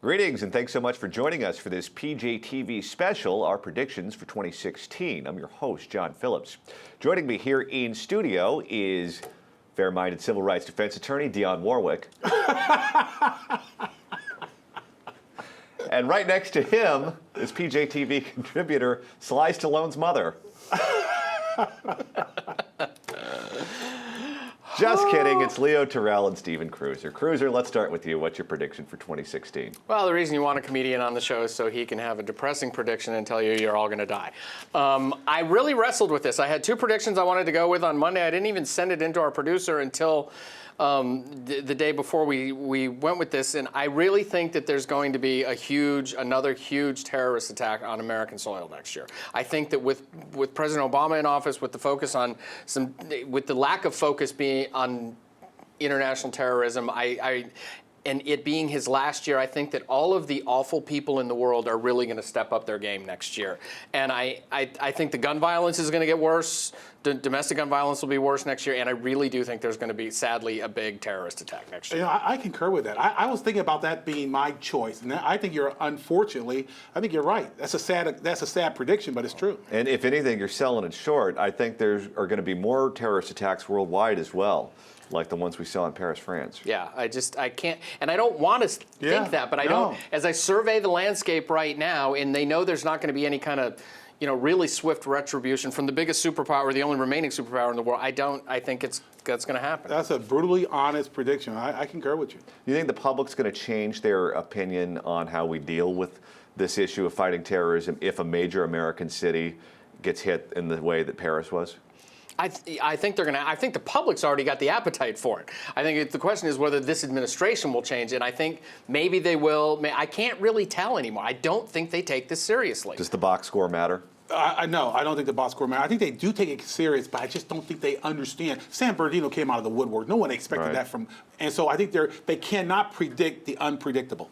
Greetings and thanks so much for joining us for this PJTV Special, our predictions for 2016. I'm your host, John Phillips. Joining me here in studio is fair-minded civil rights defense attorney Dionne Warwick. And right next to him is PJTV contributor Sly Stallone's mother. Just kidding, it's Leo Terrell and Stephen Kruiser. Kruiser, let's start with you. What's your prediction for 2016? Well, the reason you want a comedian on the show is so he can have a depressing prediction and tell you you're all going to die. I really wrestled with this. I had two predictions I wanted to go with on Monday. I didn't even send it into our producer until the day before we went with this, and I really think that there's going to be another huge terrorist attack on American soil next year. I think that with President Obama in office, with the focus on with the lack of focus being on international terrorism, and it being his last year, I think that all of the awful people in the world are really going to step up their game next year. And I think the gun violence is going to get worse. Domestic gun violence will be worse next year. And I really do think there's going to be, sadly, a big terrorist attack next year. You know, I concur with that. I was thinking about that being my choice. And I think unfortunately, I think you're right. That's a sad prediction, but it's true. And if anything, you're selling it short. I think there are going to be more terrorist attacks worldwide as well, like the ones we saw in Paris, France. Yeah, I can't, and I don't want to think that, but I don't. As I survey the landscape right now, and they know there's not going to be any kind of, really swift retribution from the biggest superpower, the only remaining superpower in the world. I think that's going to happen. That's a brutally honest prediction. I concur with you. You think the public's going to change their opinion on how we deal with this issue of fighting terrorism if a major American city gets hit in the way that Paris was? I think they're going to. I think the public's already got the appetite for it. I think the question is whether this administration will change it. I think maybe they will. I can't really tell anymore. I don't think they take this seriously. Does the box score matter? No, I don't think the box score matters. I think they do take it serious, but I just don't think they understand. San Bernardino came out of the woodwork. No one expected that from, and so I think they cannot predict the unpredictable.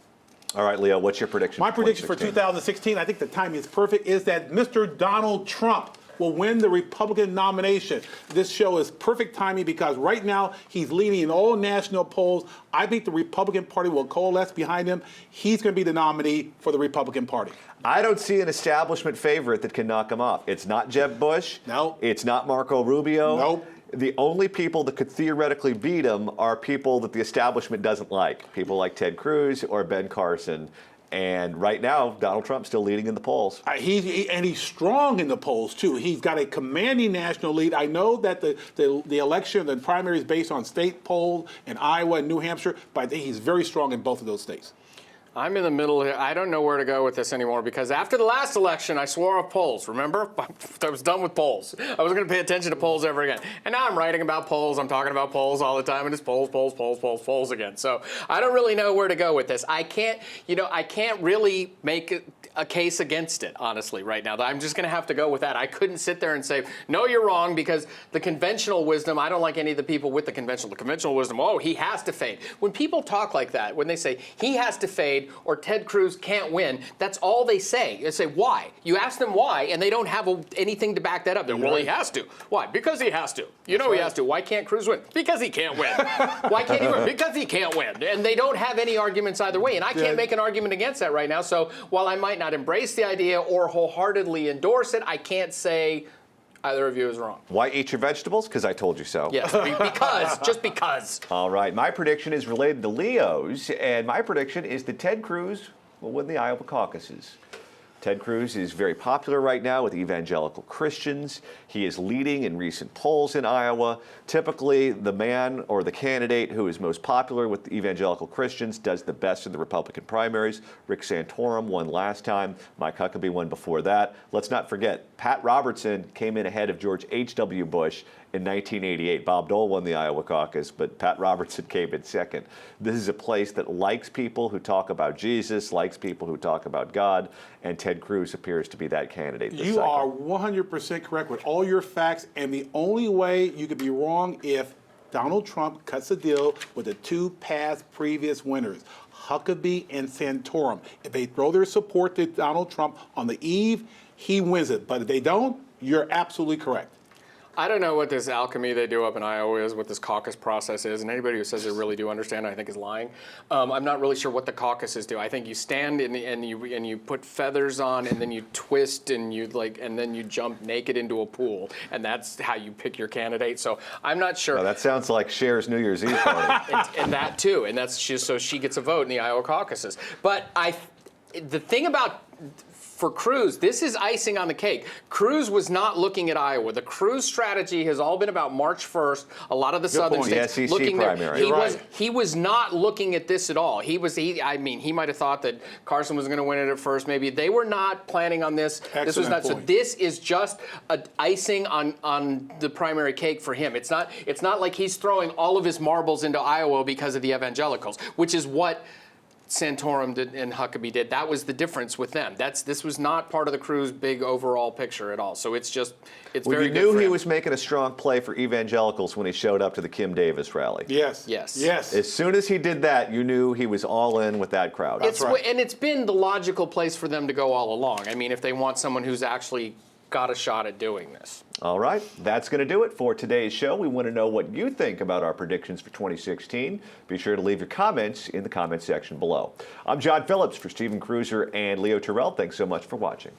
All right, Leo, what's your prediction? My prediction for 2016, I think the timing is perfect, is that Mr. Donald Trump will win the Republican nomination. This show is perfect timing because right now he's leading in all national polls. I think the Republican Party will coalesce behind him. He's going to be the nominee for the Republican Party. I don't see an establishment favorite that can knock him off. It's not Jeb Bush. No. It's not Marco Rubio. Nope. The only people that could theoretically beat him are people that the establishment doesn't like. People like Ted Cruz or Ben Carson. And right now, Donald Trump's still leading in the polls. He's strong in the polls, too. He's got a commanding national lead. I know that the election, the primary is based on state polls in Iowa and New Hampshire, but I think he's very strong in both of those states. I'm in the middle here. I don't know where to go with this anymore because after the last election, I swore off polls. Remember? I was done with polls. I wasn't going to pay attention to polls ever again. And now I'm writing about polls. I'm talking about polls all the time, and it's polls, polls, polls, polls, polls again. So I don't really know where to go with this. I can't really make a case against it, honestly, right now. I'm just going to have to go with that. I couldn't sit there and say, no, you're wrong, because the conventional wisdom, I don't like any of the people with the conventional wisdom, oh, he has to fade. When people talk like that, when they say he has to fade or Ted Cruz can't win, that's all they say. They say, why? You ask them why, and they don't have anything to back that up. Well, he has to. Why? Because he has to. He has to. Why can't Cruz win? Because he can't win. Why can't he win? Because he can't win. And they don't have any arguments either way, and I can't make an argument against that right now. So while I might not embrace the idea or wholeheartedly endorse it, I can't say either of you is wrong. Why eat your vegetables? Because I told you so. Yes, just because. All right, my prediction is related to Leo's, and my prediction is that Ted Cruz will win the Iowa caucuses. Ted Cruz is very popular right now with evangelical Christians. He is leading in recent polls in Iowa. Typically, the man or the candidate who is most popular with evangelical Christians does the best in the Republican primaries. Rick Santorum won last time. Mike Huckabee won before that. Let's not forget, Pat Robertson came in ahead of George H.W. Bush in 1988. Bob Dole won the Iowa caucus, but Pat Robertson came in second. This is a place that likes people who talk about Jesus, likes people who talk about God, and Ted Cruz appears to be that candidate this cycle. You are 100% correct with all your facts, and the only way you could be wrong if Donald Trump cuts a deal with the two past previous winners, Huckabee and Santorum. If they throw their support to Donald Trump on the eve, he wins it. But if they don't, you're absolutely correct. I don't know what this alchemy they do up in Iowa is, what this caucus process is, and anybody who says they really do understand, I think, is lying. I'm not really sure what the caucuses do. I think you stand and you put feathers on, and then you twist and and then you jump naked into a pool, and that's how you pick your candidate. So I'm not sure. Well, that sounds like Cher's New Year's Eve party. and that too, and that's just so she gets a vote in the Iowa caucuses. But the thing about for Cruz, this is icing on the cake. Cruz was not looking at Iowa. The Cruz strategy has all been about March 1st. A lot of the southern states The SEC looking primary. there. He was not looking at this at all. He might have thought that Carson was going to win it at first. Maybe they were not planning on this. This was not. So this is just icing on the primary cake for him. It's not like he's throwing all of his marbles into Iowa because of the evangelicals, which is what Santorum did and Huckabee did. That was the difference with them. This was not part of the Cruz big overall picture at all. So it's very good for him. You knew he was making a strong play for evangelicals when he showed up to the Kim Davis rally. Yes. As soon as he did that, you knew he was all in with that crowd. That's right. And it's been the logical place for them to go all along. I mean, if they want someone who's actually got a shot at doing this. All right, that's going to do it for today's show. We want to know what you think about our predictions for 2016. Be sure to leave your comments in the comments section below. I'm John Phillips for Stephen Kruiser and Leo Terrell. Thanks so much for watching.